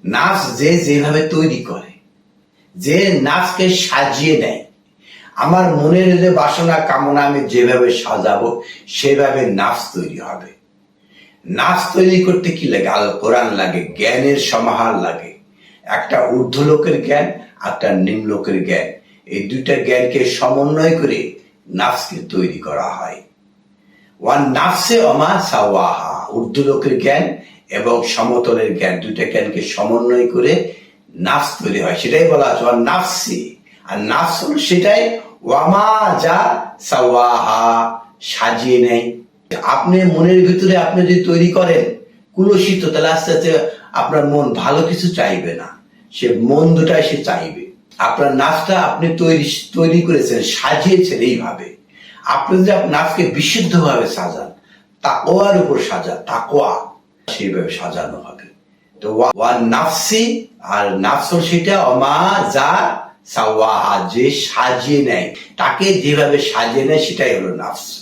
নাফস যেভাবে তৈরি করে, যে নাফসকে সাজিয়ে নেয়, আমার মনের যে বাসনা কামনা আমি যেভাবে সাজাবো সেভাবে নাফস তৈরি হবে। নাফস তৈরি করতে কি লাগে? আল কোরআন লাগে, জ্ঞানের সমাহার লাগে। একটা ঊর্ধ্ব লোকের জ্ঞান, একটা নিম্ন লোকের জ্ঞান, এই দুইটা জ্ঞানকে সমন্বয় করে নাফসকে তৈরি করা হয়। ওয়ান নাফসে অমা সাওয়াহা, ঊর্ধ্ব লোকের জ্ঞান এবং সমতলের জ্ঞান, দুইটা জ্ঞানকে সমন্বয় করে নাফস তৈরি হয়। সেটাই বলা আছে ওয়ান নাফসি। আর নাফস হল সেটাই ওয়ামা যা সাওয়াহা, সাজিয়ে নেয়। আপনি মনের ভিতরে আপনি যদি তৈরি করেন কুলসিত, তাহলে আস্তে আস্তে আপনার মন ভালো কিছু চাইবে না, সে মন্দটাই সে চাইবে। আপনার নাফসটা আপনি তৈরি করেছেন, সাজিয়েছেন এইভাবে। আপনি যদি আপনার নাফসকে বিশুদ্ধ ভাবে সাজান, তাকওয়ার উপর সাজান, তাকওয়া সেইভাবে সাজানো হবে। তো ওয়ান নাফসি, আর নাফস সেটা অমা যা সাওয়াহা, যে সাজিয়ে নেয়, তাকে যেভাবে সাজিয়ে নেয় সেটাই হলো নাফস।